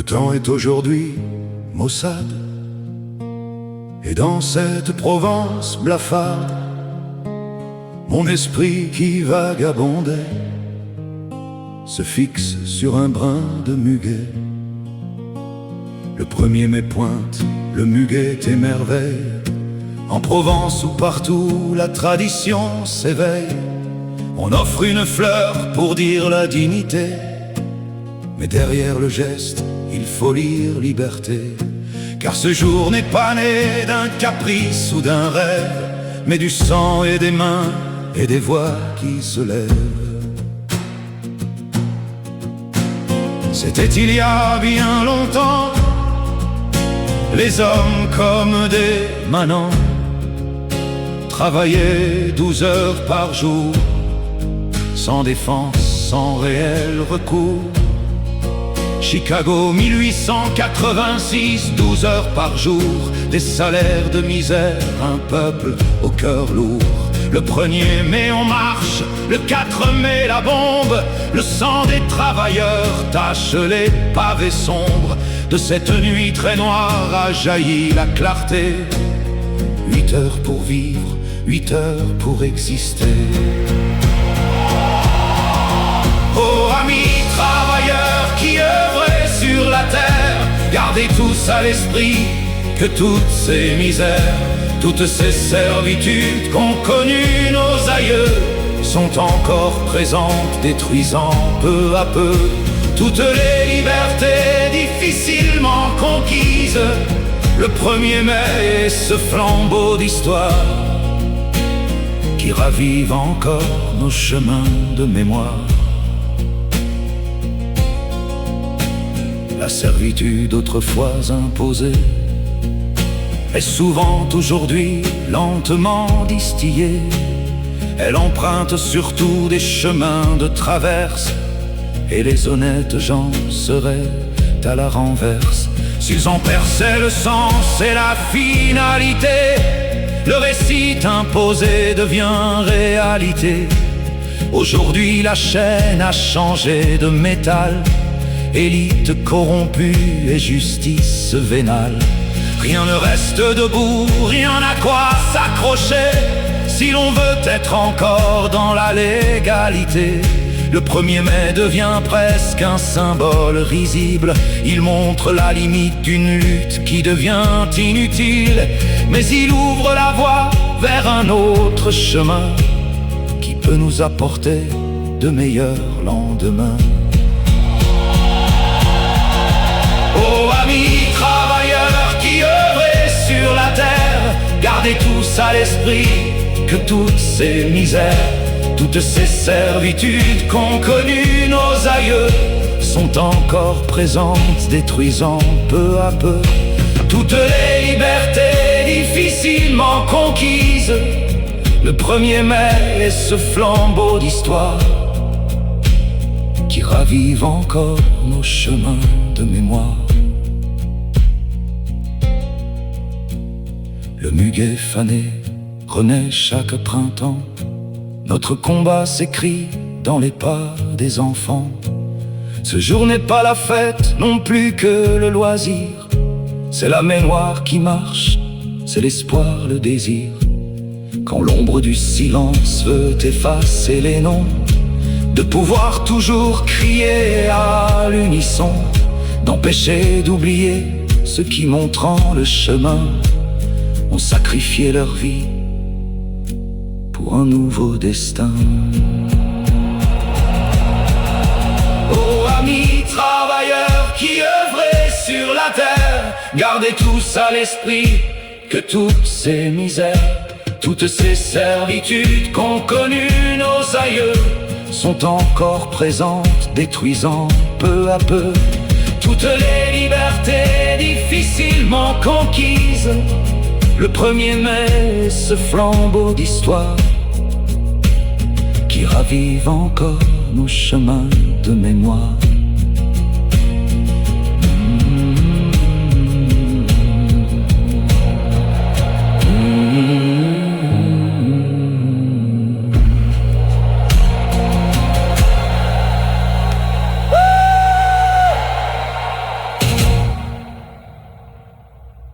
Le temps est aujourd'hui maussade, et dans cette Provence blafarde, mon esprit qui vagabondait se fixe sur un brin de muguet. Le 1er mai pointe, le muguet émerveille, en Provence où partout la tradition s'éveille. On offre une fleur pour dire la dignité, mais derrière le geste, il faut lire liberté. Car ce jour n'est pas né d'un caprice ou d'un rêve, mais du sang et des mains et des voix qui se lèvent. C'était il y a bien longtemps, les hommes comme des manants travaillaient 12 heures par jour, sans défense, sans réel recours. Chicago 1886, 12 heures par jour, des salaires de misère, un peuple au cœur lourd. Le 1er mai on marche, le 4 mai la bombe, le sang des travailleurs tache les pavés sombres. De cette nuit très noire a jailli la clarté. 8 heures pour vivre, 8 heures pour exister. Oh amis travailleurs qui œuvrez sur la terre, gardez tous à l'esprit que toutes ces misères, toutes ces servitudes qu'ont connues nos aïeux sont encore présentes, détruisant peu à peu toutes les libertés difficilement conquises. Le 1er mai est ce flambeau d'histoire qui ravive encore nos chemins de mémoire. La servitude autrefois imposée est souvent aujourd'hui lentement distillée. Elle emprunte surtout des chemins de traverse, et les honnêtes gens seraient à la renverse. S'ils en perçaient le sens et la finalité, le récit imposé devient réalité. Aujourd'hui la chaîne a changé de métal, élite corrompue et justice vénale. Rien ne reste debout, rien à quoi s'accrocher, si l'on veut être encore dans la légalité. Le 1er mai devient presque un symbole risible. Il montre la limite d'une lutte qui devient inutile, mais il ouvre la voie vers un autre chemin qui peut nous apporter de meilleurs lendemains. Oh amis travailleurs qui œuvrez sur la terre, gardez tous à l'esprit que toutes ces misères, toutes ces servitudes qu'ont connues nos aïeux sont encore présentes, détruisant peu à peu toutes les libertés difficilement conquises. Le 1er mai est ce flambeau d'histoire qui ravive encore nos chemins de mémoire. Le muguet fané renaît chaque printemps. Notre combat s'écrit dans les pas des enfants. Ce jour n'est pas la fête, non plus que le loisir. C'est la mémoire qui marche, c'est l'espoir, le désir. Quand l'ombre du silence veut effacer les noms, de pouvoir toujours crier à l'unisson, d'empêcher d'oublier ceux qui, montrant le chemin, ont sacrifié leur vie pour un nouveau destin. Oh amis travailleurs qui œuvrez sur la terre, gardez tous à l'esprit que toutes ces misères, toutes ces servitudes qu'ont connues nos aïeux sont encore présentes, détruisant peu à peu toutes les libertés difficilement conquises. Le 1er mai, ce flambeau d'histoire qui ravive encore nos chemins de mémoire.